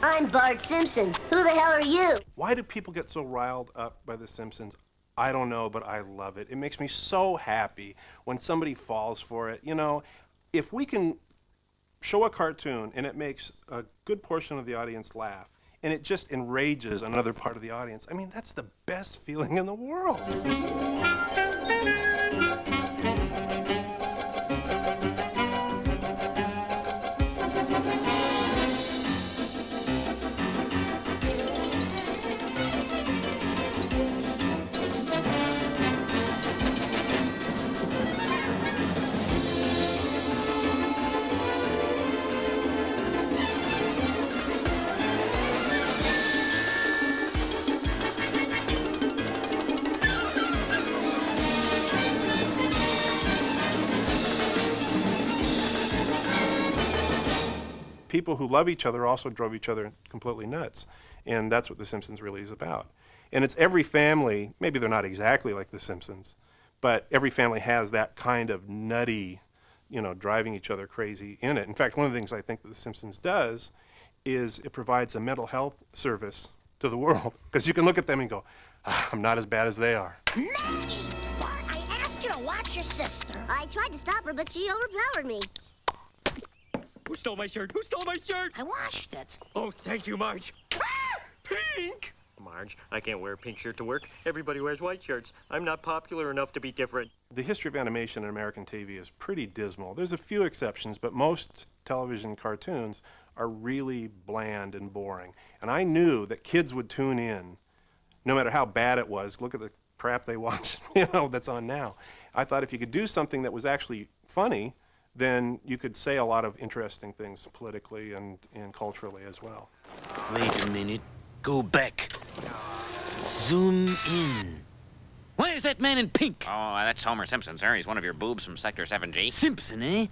I'm Bart Simpson. Who the hell are you? Why do people get so riled up by The Simpsons? I don't know, but I love it. It makes me so happy when somebody falls for it. You know, if we can show a cartoon and it makes a good portion of the audience laugh, and it just enrages another part of the audience, I mean, that's the best feeling in the world. People who love each other also drove each other completely nuts. And that's what The Simpsons really is about. And it's every family, maybe they're not exactly like The Simpsons, but every family has that kind of nutty, you know, driving each other crazy in it. In fact, one of the things I think that The Simpsons does is it provides a mental health service to the world. Because you can look at them and go, I'm not as bad as they are. Maggie! Bart, I asked you to watch your sister. I tried to stop her, but she overpowered me. Who stole my shirt? Who stole my shirt? I washed it. Oh, thank you, Marge. Ah! Pink! Marge, I can't wear a pink shirt to work. Everybody wears white shirts. I'm not popular enough to be different. The history of animation in American TV is pretty dismal. There's a few exceptions, but most television cartoons are really bland and boring. And I knew that kids would tune in, no matter how bad it was. Look at the crap they watch, you know, that's on now. I thought if you could do something that was actually funny, then you could say a lot of interesting things politically and culturally as well. Wait a minute. Go back. Zoom in. Why is that man in pink? Oh, that's Homer Simpson, sir. He's one of your boobs from Sector 7G. Simpson, eh?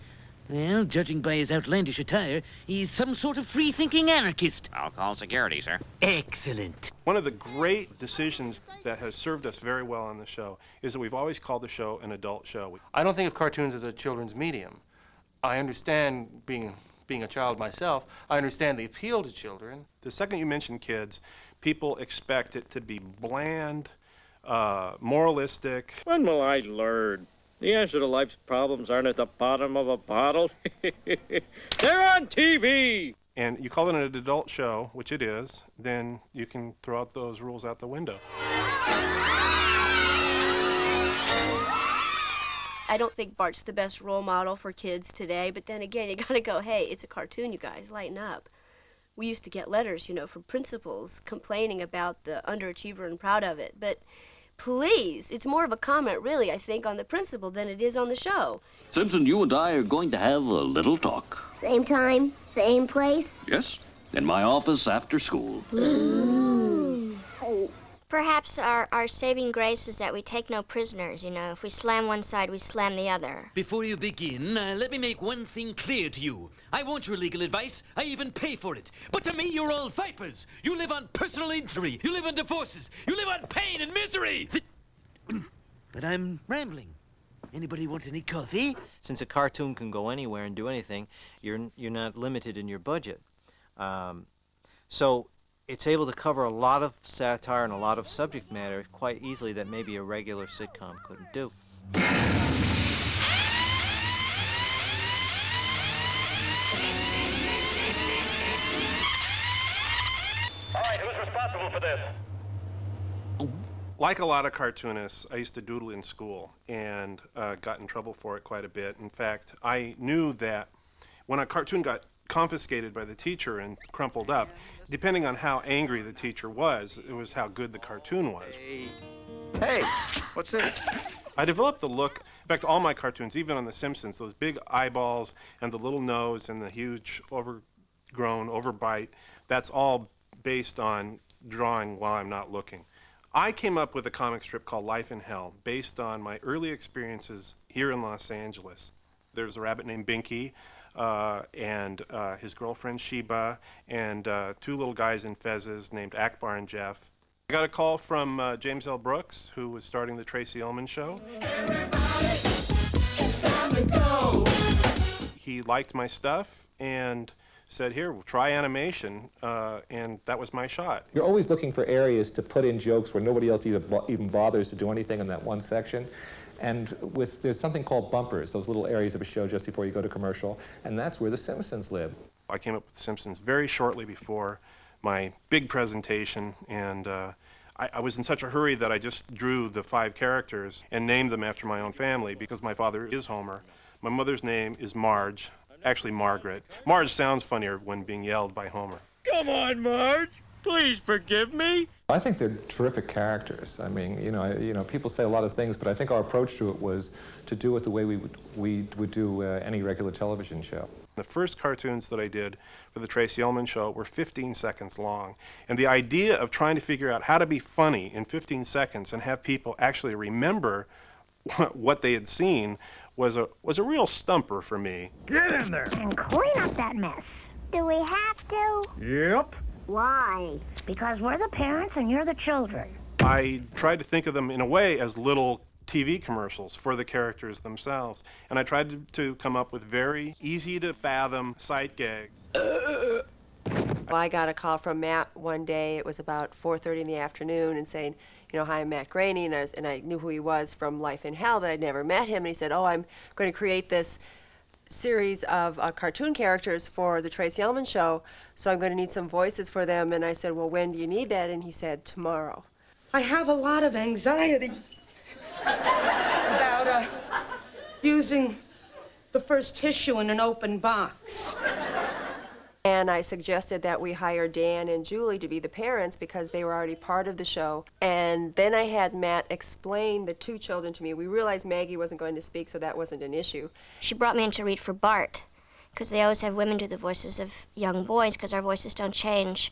Well, judging by his outlandish attire, he's some sort of free-thinking anarchist. I'll call security, sir. Excellent. One of the great decisions that has served us very well on the show is that we've always called the show an adult show. I don't think of cartoons as a children's medium. I understand, being a child myself, I understand the appeal to children. The second you mention kids, people expect it to be bland, moralistic. When will I learn? The answer to life's problems aren't at the bottom of a bottle. They're on TV! And you call it an adult show, which it is, then you can throw out those rules out the window. I don't think Bart's the best role model for kids today, but then again, you gotta go, hey, it's a cartoon, you guys, lighten up. We used to get letters, you know, from principals complaining about the underachiever and proud of it, but please, it's more of a comment, really, I think, on the principal than it is on the show. Simpson, you and I are going to have a little talk. Same time, same place? Yes, in my office after school. Ooh. Perhaps our saving grace is that we take no prisoners, you know. If we slam one side, we slam the other. Before you begin, let me make one thing clear to you. I want your legal advice. I even pay for it. But to me, you're all vipers. You live on personal injury. You live on divorces. You live on pain and misery. But I'm rambling. Anybody want any coffee? Since a cartoon can go anywhere and do anything, you're not limited in your budget. So it's able to cover a lot of satire and a lot of subject matter quite easily that maybe a regular sitcom couldn't do. All right, who's responsible for this? Like a lot of cartoonists, I used to doodle in school and got in trouble for it quite a bit. In fact, I knew that when a cartoon got confiscated by the teacher and crumpled up, depending on how angry the teacher was, it was how good the cartoon was. Hey, what's this? I developed the look, in fact, all my cartoons, even on The Simpsons, those big eyeballs and the little nose and the huge overgrown overbite, that's all based on drawing while I'm not looking. I came up with a comic strip called Life in Hell, based on my early experiences here in Los Angeles. There's a rabbit named Binky, and his girlfriend Sheba, and two little guys in fezzes named Akbar and Jeff. I got a call from James L. Brooks, who was starting the Tracy Ullman show. It's time to go. He liked my stuff and said, here, we'll try animation, and that was my shot. You're always looking for areas to put in jokes where nobody else even bothers to do anything in that one section. And there's something called bumpers, those little areas of a show just before you go to commercial, and that's where The Simpsons live. I came up with The Simpsons very shortly before my big presentation, and I was in such a hurry that I just drew the 5 characters and named them after my own family, because my father is Homer. My mother's name is Marge, actually Margaret. Marge sounds funnier when being yelled by Homer. Come on, Marge. Please forgive me. I think they're terrific characters. I mean, you know, people say a lot of things, but I think our approach to it was to do it the way we would do any regular television show. The first cartoons that I did for the Tracy Ullman show were 15 seconds long. And the idea of trying to figure out how to be funny in 15 seconds and have people actually remember what they had seen was a real stumper for me. Get in there and clean up that mess. Do we have to? Yep. Why? Because we're the parents and you're the children. I tried to think of them in a way as little TV commercials for the characters themselves. And I tried to come up with very easy to fathom sight gags. I got a call from Matt one day. It was about 4:30 in the afternoon, and saying, you know, hi, I'm Matt Graney, and I knew who he was from Life in Hell, but I'd never met him. And he said, oh, I'm going to create this series of cartoon characters for the Tracy Ullman show, so I'm going to need some voices for them. And I said, well, when do you need that? And he said, tomorrow. I have a lot of anxiety about using the first tissue in an open box. And I suggested that we hire Dan and Julie to be the parents because they were already part of the show. And then I had Matt explain the 2 children to me. We realized Maggie wasn't going to speak, so that wasn't an issue. She brought me in to read for Bart, because they always have women do the voices of young boys, because our voices don't change.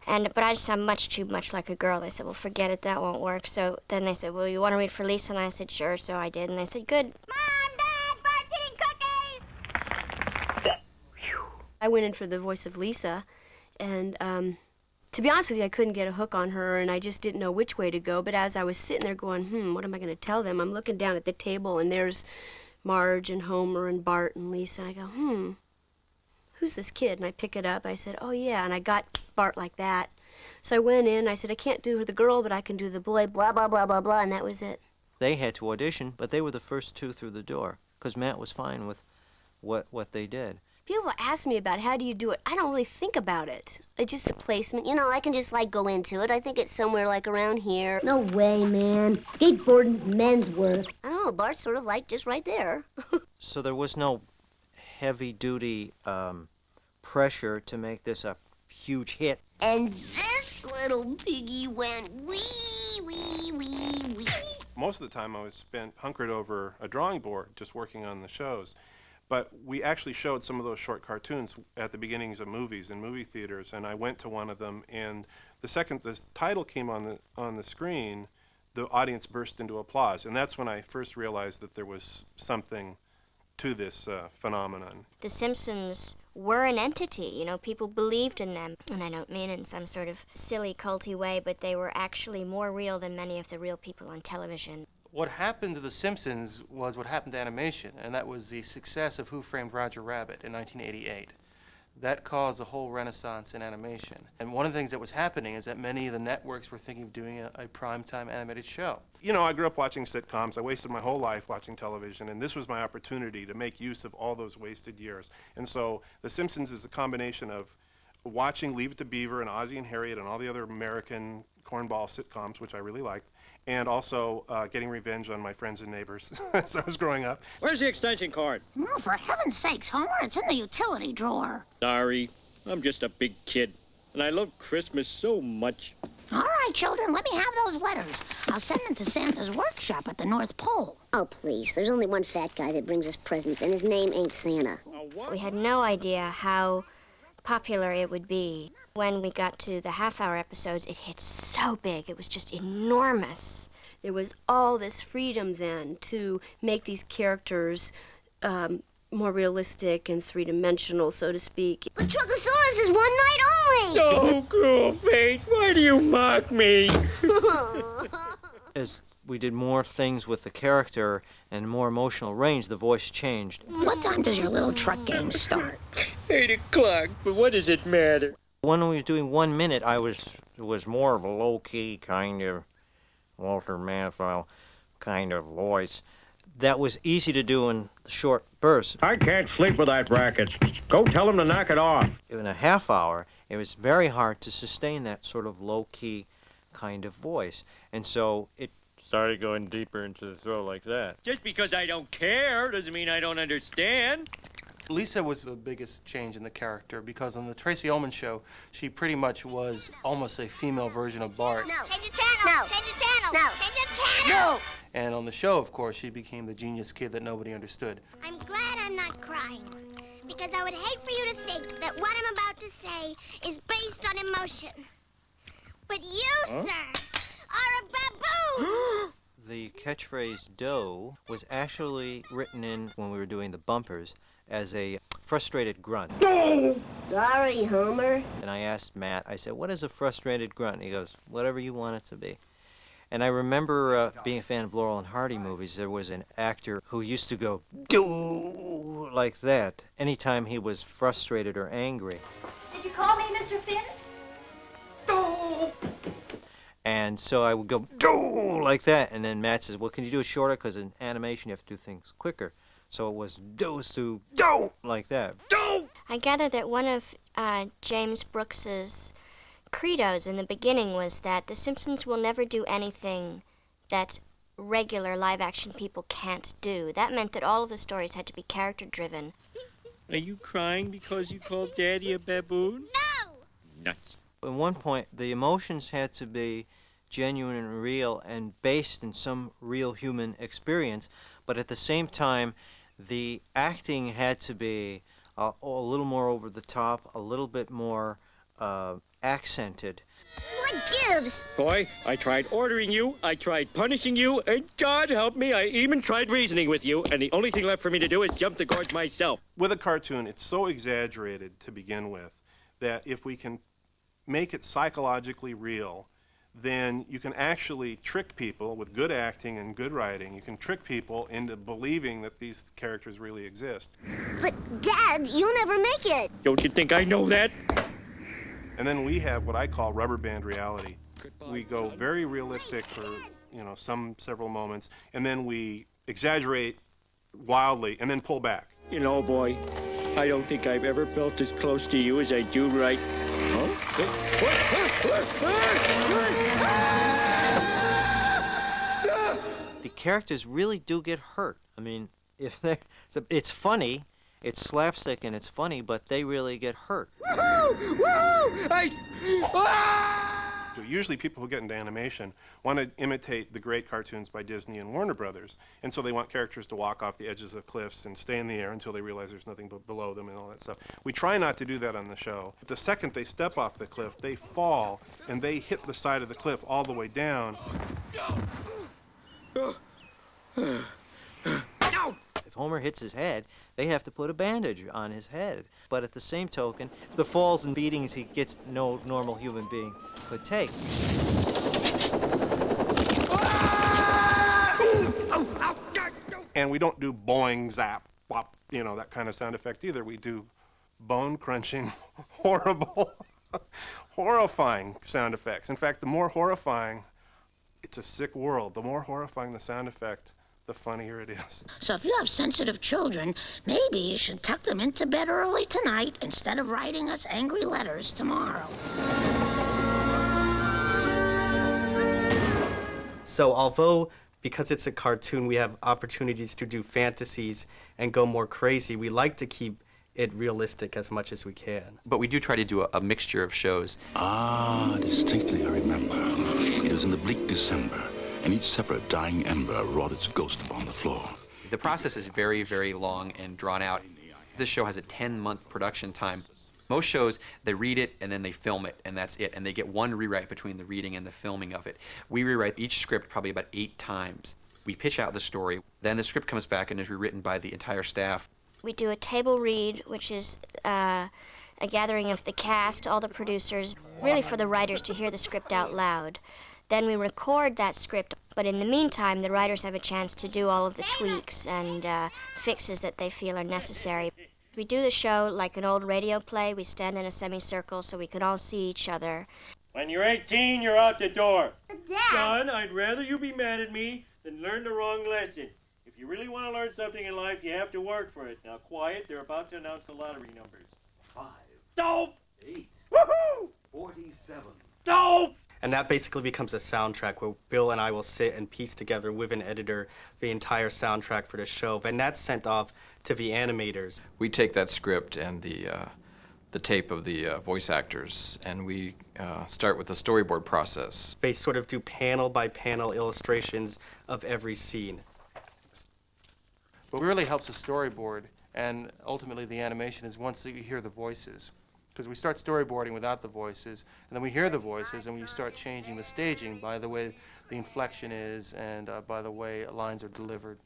But I just sound much too much like a girl. They said, well, forget it, that won't work. So then they said, well, you want to read for Lisa? And I said, sure, so I did. And they said, good. Mom, Dad, Bart's eating cookies! I went in for the voice of Lisa, and to be honest with you, I couldn't get a hook on her, and I just didn't know which way to go. But as I was sitting there going, what am I going to tell them? I'm looking down at the table, and there's Marge and Homer and Bart and Lisa. I go, who's this kid? And I pick it up. I said, oh, yeah, and I got Bart like that. So I went in. I said, I can't do the girl, but I can do the boy, blah, blah, blah, blah, blah, and that was it. They had to audition, but they were the first 2 through the door, because Matt was fine with what they did. People ask me about how do you do it. I don't really think about it. It's just a placement. You know, I can just, go into it. I think it's somewhere, around here. No way, man. Skateboarding's men's work. I don't know. Bart's sort of, just right there. So there was no heavy-duty pressure to make this a huge hit. And this little piggy went wee, wee, wee, wee. Most of the time I was spent hunkered over a drawing board just working on the shows. But we actually showed some of those short cartoons at the beginnings of movies in movie theaters, and I went to one of them, and the second the title came on the screen, the audience burst into applause, and that's when I first realized that there was something to this phenomenon. The Simpsons were an entity, you know, people believed in them. And I don't mean in some sort of silly, culty way, but they were actually more real than many of the real people on television. What happened to The Simpsons was what happened to animation, and that was the success of Who Framed Roger Rabbit in 1988. That caused a whole renaissance in animation. And one of the things that was happening is that many of the networks were thinking of doing a primetime animated show. You know, I grew up watching sitcoms. I wasted my whole life watching television, and this was my opportunity to make use of all those wasted years. And so The Simpsons is a combination of watching Leave It to Beaver and Ozzie and Harriet and all the other American cornball sitcoms, which I really liked, and also getting revenge on my friends and neighbors as I was growing up. Where's the extension cord? Oh, for heaven's sakes, Homer, it's in the utility drawer. Sorry, I'm just a big kid, and I love Christmas so much. All right, children, let me have those letters. I'll send them to Santa's workshop at the North Pole. Oh, please, there's only one fat guy that brings us presents, and his name ain't Santa. We had no idea how popular it would be. When we got to the half-hour episodes, it hit so big. It was just enormous. There was all this freedom then to make these characters more realistic and three-dimensional, so to speak. But Truckosaurus is one night only! Oh, cruel fate, why do you mock me? As we did more things with the character and more emotional range, the voice changed. What time does your little truck game start? 8 o'clock, but what does it matter? When we were doing 1 minute, it was more of a low-key kind of Walter Matthau kind of voice. That was easy to do in short bursts. I can't sleep without brackets. Go tell him to knock it off. In a half hour, it was very hard to sustain that sort of low-key kind of voice. And so it started going deeper into the throat like that. Just because I don't care doesn't mean I don't understand. Lisa was the biggest change in the character because on the Tracy Ullman show, she pretty much was almost a female version of Bart. No. Change the channel. No. Change the channel. No. Change the channel. No. And on the show, of course, she became the genius kid that nobody understood. I'm glad I'm not crying, because I would hate for you to think that what I'm about to say is based on emotion. But you, sir, are a baboon! The catchphrase "dough" was actually written in, when we were doing the bumpers, as a frustrated grunt. Sorry, Homer. And I asked Matt, I said, what is a frustrated grunt? He goes, whatever you want it to be. And I remember being a fan of Laurel and Hardy movies. There was an actor who used to go, "Doo," like that, anytime he was frustrated or angry. Did you call me, Mr. Finn? "Doo." And so I would go, "Doo," like that. And then Matt says, well, can you do it shorter? Because in animation, you have to do things quicker. So it was "dose" to "doo," like that. "Doo!" I gather that one of James Brooks's credos in the beginning was that The Simpsons will never do anything that regular live-action people can't do. That meant that all of the stories had to be character-driven. Are you crying because you called Daddy a baboon? No! Nuts. At one point, the emotions had to be genuine and real and based in some real human experience, but at the same time, the acting had to be a little more over the top, a little bit more accented. What gives? Boy, I tried ordering you, I tried punishing you, and God help me, I even tried reasoning with you, and the only thing left for me to do is jump the gorge myself. With a cartoon, it's so exaggerated to begin with that if we can make it psychologically real, then you can actually trick people with good acting and good writing. You can trick people into believing that these characters really exist. But, Dad, you'll never make it. Don't you think I know that? And then we have what I call rubber band reality. We go very realistic for, several moments, and then we exaggerate wildly and then pull back. You know, boy, I don't think I've ever felt as close to you as I do right. The characters really do get hurt. I mean, it's funny, it's slapstick and it's funny, but they really get hurt. Usually people who get into animation want to imitate the great cartoons by Disney and Warner Brothers, and so they want characters to walk off the edges of cliffs and stay in the air until they realize there's nothing below them and all that stuff. We try not to do that on the show. The second they step off the cliff, they fall, and they hit the side of the cliff all the way down. If Homer hits his head, they have to put a bandage on his head. But at the same token, the falls and beatings he gets no normal human being could take. And we don't do boing, zap, bop, that kind of sound effect either. We do bone-crunching, horrible, horrifying sound effects. In fact, the more horrifying, it's a sick world. The more horrifying the sound effect, the funnier it is. So if you have sensitive children, maybe you should tuck them into bed early tonight instead of writing us angry letters tomorrow. So although, because it's a cartoon, we have opportunities to do fantasies and go more crazy, we like to keep it realistic as much as we can. But we do try to do a mixture of shows. Ah, distinctly I remember. It was in the bleak December, and each separate dying ember wrought its ghost upon the floor. The process is very, very long and drawn out. This show has a 10-month production time. Most shows, they read it and then they film it, and that's it. And they get one rewrite between the reading and the filming of it. We rewrite each script probably about 8 times. We pitch out the story, then the script comes back and is rewritten by the entire staff. We do a table read, which is a gathering of the cast, all the producers, really for the writers to hear the script out loud. Then we record that script, but in the meantime, the writers have a chance to do all of the tweaks and fixes that they feel are necessary. We do the show like an old radio play. We stand in a semicircle so we can all see each other. When you're 18, you're out the door. Dad! Son, I'd rather you be mad at me than learn the wrong lesson. If you really want to learn something in life, you have to work for it. Now, quiet. They're about to announce the lottery numbers. 5. Dope! 8. Woohoo! 47. Dope! And that basically becomes a soundtrack where Bill and I will sit and piece together with an editor the entire soundtrack for the show. And that's sent off to the animators. We take that script and the tape of the voice actors, and we start with the storyboard process. They sort of do panel by panel illustrations of every scene. What really helps the storyboard and ultimately the animation is once you hear the voices. Because we start storyboarding without the voices, and then we hear the voices, and we start changing the staging by the way the inflection is and by the way lines are delivered.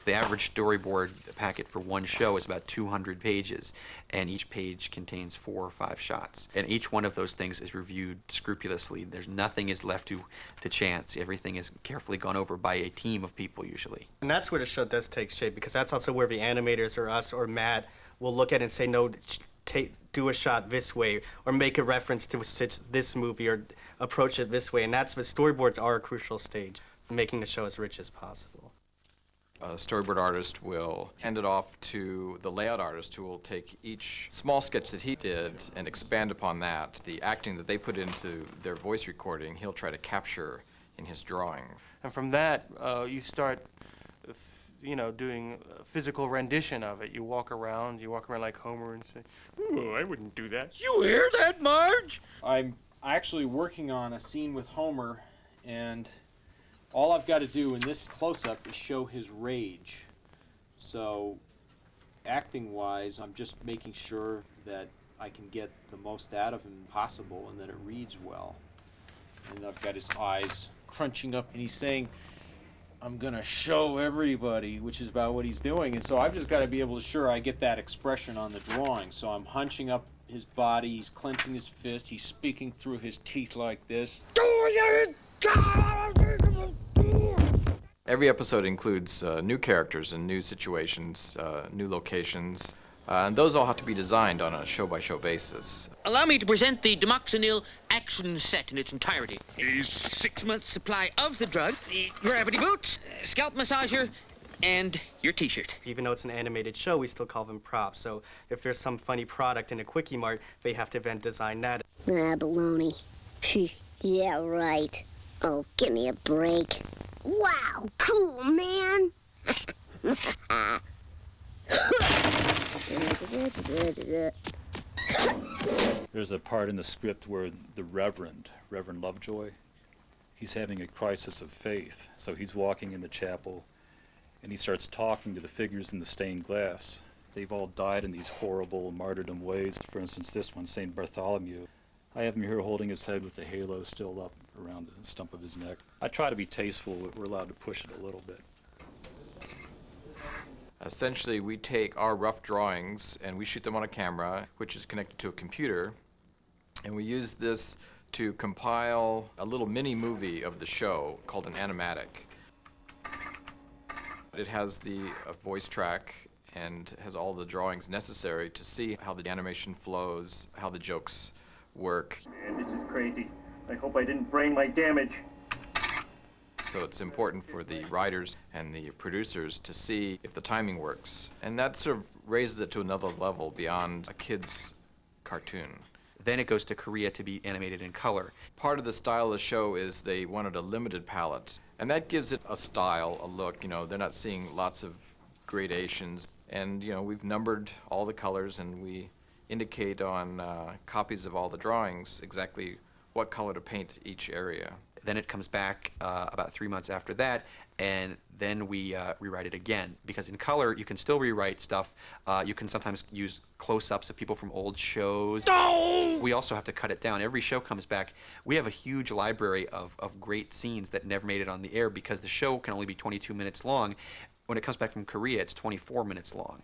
The average storyboard packet for one show is about 200 pages, and each page contains 4 or 5 shots. And each one of those things is reviewed scrupulously. There's nothing is left to chance. Everything is carefully gone over by a team of people usually. And that's where the show does take shape, because that's also where the animators or us or Matt will look at it and say, no, do a shot this way, or make a reference to this movie, or approach it this way. And that's what storyboards are a crucial stage for making the show as rich as possible. A storyboard artist will hand it off to the layout artist, who will take each small sketch that he did and expand upon that. The acting that they put into their voice recording, he'll try to capture in his drawing. And from that, you start doing a physical rendition of it. You walk around like Homer and say, "Ooh, I wouldn't do that." You hear that, Marge? I'm actually working on a scene with Homer, and all I've got to do in this close-up is show his rage. So, acting-wise, I'm just making sure that I can get the most out of him possible and that it reads well. And I've got his eyes crunching up, and he's saying, "I'm gonna show everybody," which is about what he's doing. And so I've just got to be able to sure I get that expression on the drawing. So I'm hunching up his body, he's clenching his fist, he's speaking through his teeth like this. Every episode includes new characters and new situations, new locations, and those all have to be designed on a show-by-show basis. Allow me to present the Demoxenil action set in its entirety. Is 6 months supply of the drug, the gravity boots, scalp massager, and your t-shirt. Even though it's an animated show, we still call them props. So if there's some funny product in a Quickie Mart, they have to then design that. Ah, baloney. Yeah, right. Oh, give me a break. Wow, cool, man. There's a part in the script where the Reverend Lovejoy, he's having a crisis of faith. So he's walking in the chapel, and he starts talking to the figures in the stained glass. They've all died in these horrible martyrdom ways. For instance, this one, St. Bartholomew. I have him here holding his head with the halo still up around the stump of his neck. I try to be tasteful, but we're allowed to push it a little bit. Essentially, we take our rough drawings and we shoot them on a camera, which is connected to a computer, and we use this to compile a little mini movie of the show called an animatic. It has the voice track and has all the drawings necessary to see how the animation flows, how the jokes work. Man, this is crazy. I hope I didn't brain my damage. So it's important for the writers and the producers to see if the timing works. And that sort of raises it to another level beyond a kid's cartoon. Then it goes to Korea to be animated in color. Part of the style of the show is they wanted a limited palette. And that gives it a style, a look. You know, they're not seeing lots of gradations. And, you know, we've numbered all the colors and we indicate on copies of all the drawings exactly what color to paint each area. Then it comes back about 3 months after that, and then we rewrite it again. Because in color, you can still rewrite stuff. You can sometimes use close-ups of people from old shows. No! We also have to cut it down. Every show comes back. We have a huge library of great scenes that never made it on the air because the show can only be 22 minutes long. When it comes back from Korea, it's 24 minutes long.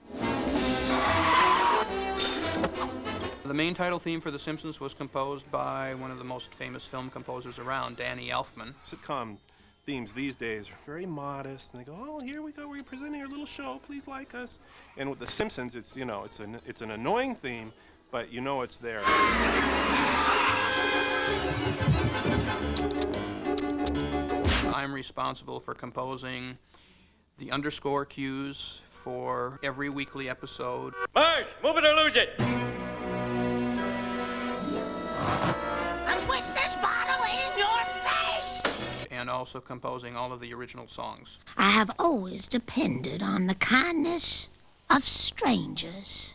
The main title theme for The Simpsons was composed by one of the most famous film composers around, Danny Elfman. Sitcom themes these days are very modest, and they go, "Oh, here we go, we're presenting our little show. Please like us." And with The Simpsons, it's it's an annoying theme, but you know it's there. I'm responsible for composing the underscore cues for every weekly episode. Bart, move it or lose it. I'll twist this bottle in your face! And also composing all of the original songs. I have always depended on the kindness of strangers.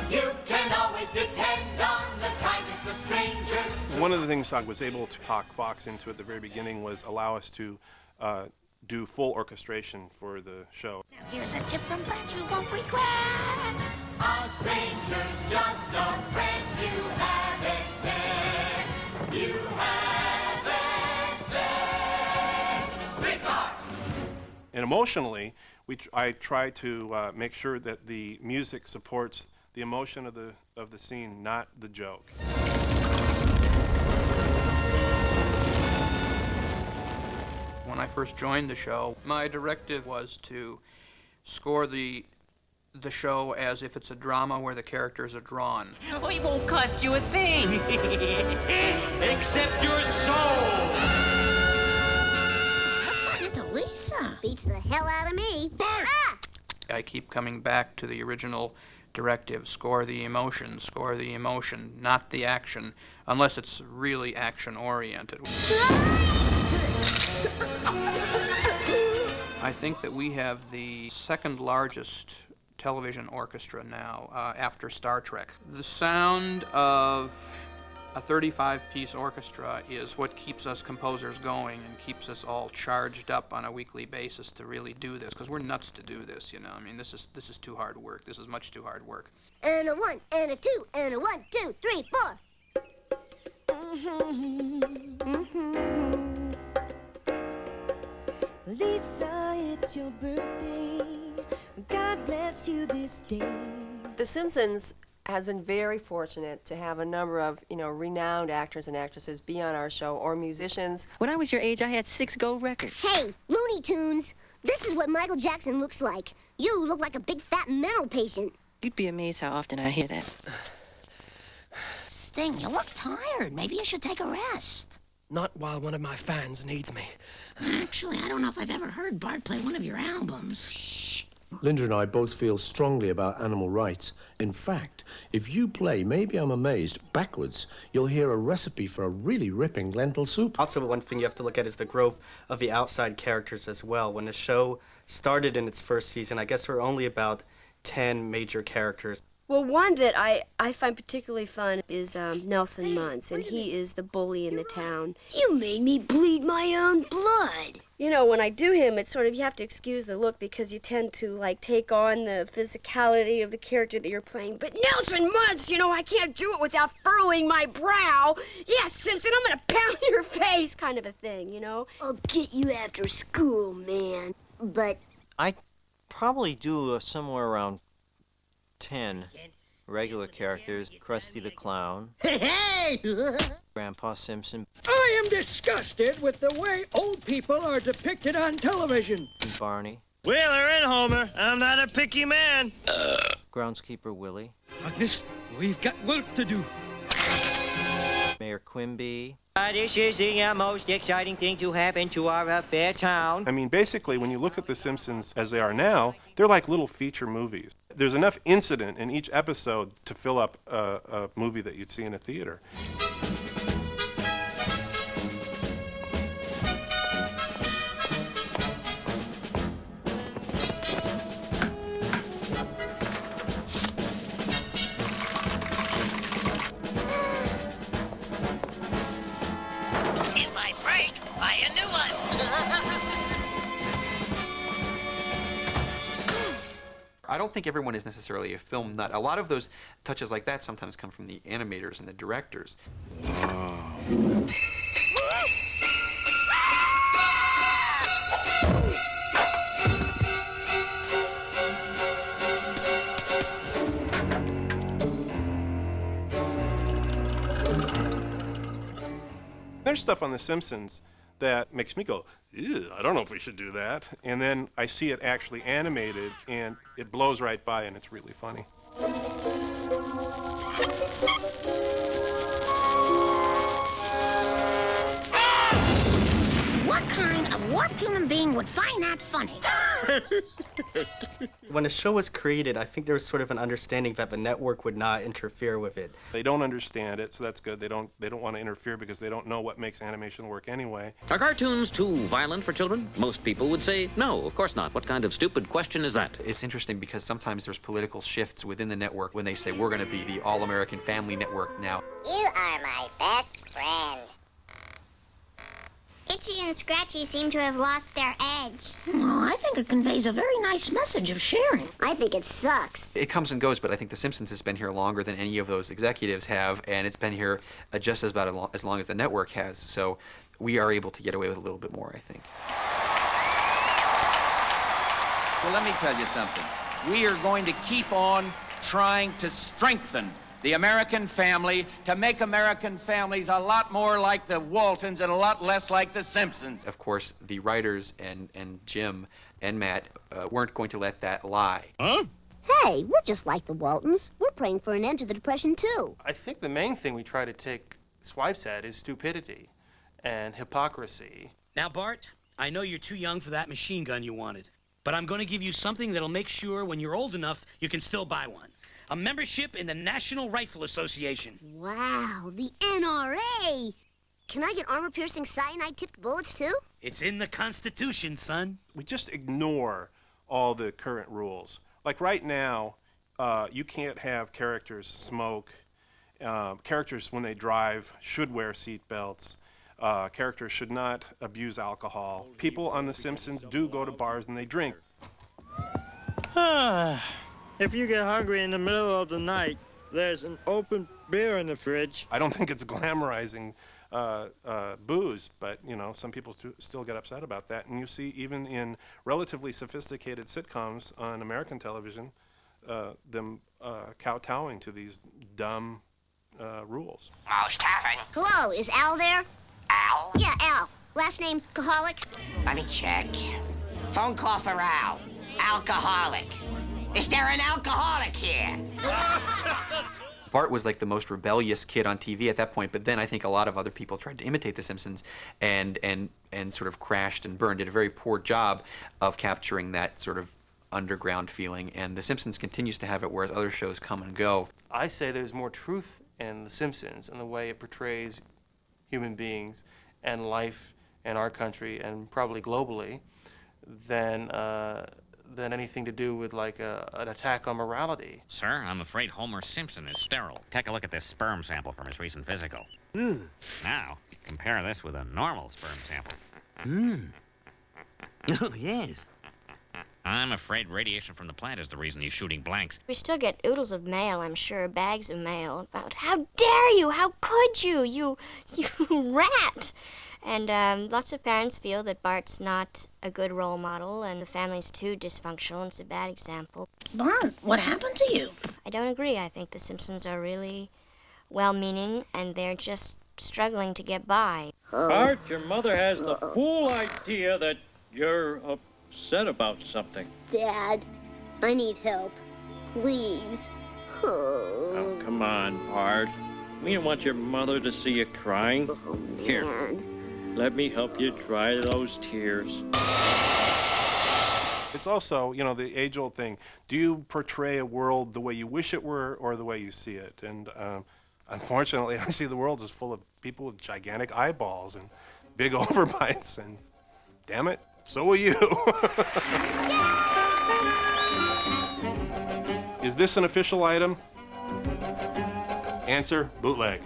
You can always depend on the kindness of strangers. One of the things I was able to talk Fox into at the very beginning was allow us to do full orchestration for the show. Now here's a tip from Bart you won't regret. A stranger's just a friend you haven't met. You haven't met. Streetcar! And emotionally, I try to make sure that the music supports the emotion of the scene, not the joke. When I first joined the show, my directive was to score the show as if it's a drama where the characters are drawn. Oh, it won't cost you a thing. Except your soul. What's gotten into Lisa? Beats the hell out of me. Bart! Ah! I keep coming back to the original directive, score the emotion, not the action, unless it's really action-oriented. I think that we have the second largest television orchestra now, after Star Trek. The sound of a 35-piece orchestra is what keeps us composers going and keeps us all charged up on a weekly basis to really do this, because we're nuts to do this, you know. I mean, this is too hard work. This is much too hard work. And a 1, and a 2, and a 1, 2, 3, 4. Lisa, it's your birthday. God bless you this day. The Simpsons has been very fortunate to have a number of, renowned actors and actresses be on our show, or musicians. When I was your age, I had 6 gold records. Hey, Looney Tunes, this is what Michael Jackson looks like. You look like a big fat mental patient. You'd be amazed how often I hear that. Sting, you look tired. Maybe you should take a rest. Not while one of my fans needs me. Actually, I don't know if I've ever heard Bart play one of your albums. Shh. Linda and I both feel strongly about animal rights. In fact, if you play Maybe I'm Amazed backwards, you'll hear a recipe for a really ripping lentil soup. Also, one thing you have to look at is the growth of the outside characters as well. When the show started in its first season, I guess there were only about 10 major characters. Well, one that I find particularly fun is Nelson Muntz, and he is the bully in the town. You made me bleed my own blood. You know, when I do him, it's sort of, you have to excuse the look because you tend to, take on the physicality of the character that you're playing. But Nelson Muntz, I can't do it without furrowing my brow. Yes, Simpson, I'm gonna pound your face, kind of a thing, I'll get you after school, man. But I probably do somewhere around 10 regular characters. Krusty the Clown. Hey! Grandpa Simpson. I am disgusted with the way old people are depicted on television. And Barney. Wheeler and Homer, I'm not a picky man. Groundskeeper Willie. Agnes, we've got work to do. Mayor Quimby. This is the most exciting thing to happen to our fair town. I mean, basically, when you look at The Simpsons as they are now, they're like little feature movies. There's enough incident in each episode to fill up a movie that you'd see in a theater. I don't think everyone is necessarily a film nut. A lot of those touches like that sometimes come from the animators and the directors. There's stuff on The Simpsons that makes me go, ew, I don't know if we should do that. And then I see it actually animated, and it blows right by, and it's really funny. What kind of warped human being would find that funny? When a show was created, I think there was sort of an understanding that the network would not interfere with it. They don't understand it, so that's good. They don't want to interfere because they don't know what makes animation work anyway. Are cartoons too violent for children? Most people would say no, of course not. What kind of stupid question is that? It's interesting because sometimes there's political shifts within the network when they say we're going to be the all-American family network now. You are my best friend. Itchy and Scratchy seem to have lost their edge. Oh, I think it conveys a very nice message of sharing. I think it sucks. It comes and goes, but I think The Simpsons has been here longer than any of those executives have, and it's been here just as long as the network has. So we are able to get away with a little bit more, I think. Well, let me tell you something. We are going to keep on trying to strengthen the American family, to make American families a lot more like the Waltons and a lot less like the Simpsons. Of course, the writers and Jim and Matt weren't going to let that lie. Huh? Hey, we're just like the Waltons. We're praying for an end to the Depression, too. I think the main thing we try to take swipes at is stupidity and hypocrisy. Now, Bart, I know you're too young for that machine gun you wanted, but I'm going to give you something that'll make sure when you're old enough, you can still buy one. A membership in the National Rifle Association. Wow, the NRA! Can I get armor-piercing cyanide-tipped bullets, too? It's in the Constitution, son. We just ignore all the current rules. Like right now, you can't have characters smoke. Characters, when they drive, should wear seat belts. Characters should not abuse alcohol. People on The Simpsons do go to bars and they drink. If you get hungry in the middle of the night, there's an open beer in the fridge. I don't think it's glamorizing booze, but, you know, some people still get upset about that. And you see, even in relatively sophisticated sitcoms on American television, them kowtowing to these dumb rules. Oh, Stephen. Hello, is Al there? Al? Yeah, Al. Last name, Alcoholic? Let me check. Phone call for Al. Alcoholic. Is there an alcoholic here? Bart was like the most rebellious kid on TV at that point, but then I think a lot of other people tried to imitate The Simpsons and sort of crashed and burned, did a very poor job of capturing that sort of underground feeling, and The Simpsons continues to have it, whereas other shows come and go. I say there's more truth in The Simpsons and the way it portrays human beings and life in our country and probably globally than anything to do with like an attack on morality. Sir, I'm afraid Homer Simpson is sterile. Take a look at this sperm sample from his recent physical. Now, compare this with a normal sperm sample. Oh, yes. I'm afraid radiation from the plant is the reason he's shooting blanks. We still get oodles of mail, I'm sure, bags of mail about how dare you, how could you, you rat. And lots of parents feel that Bart's not a good role model and the family's too dysfunctional and it's a bad example. Bart, what happened to you? I don't agree. I think the Simpsons are really well-meaning and they're just struggling to get by. Bart, your mother has the fool idea that you're upset about something. Dad, I need help. Please. Oh, come on, Bart. We don't want your mother to see you crying. Here, let me help you dry those tears. It's also, you know, the age-old thing. Do you portray a world the way you wish it were or the way you see it? And unfortunately, I see the world as full of people with gigantic eyeballs and big overbites, and damn it, so will you. Is this an official item? Answer, bootleg.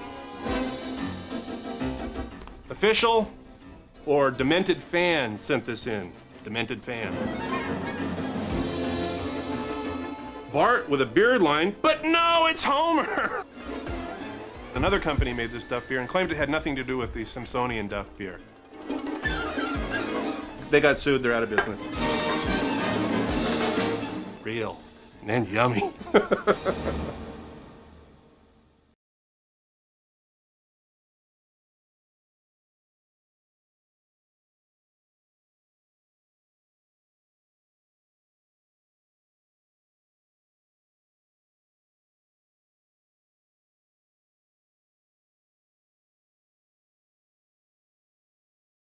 Official or demented fan sent this in? Demented fan. Bart with a beard line, but no, it's Homer! Another company made this Duff beer and claimed it had nothing to do with the Simpsonian Duff beer. They got sued, they're out of business. Real and yummy.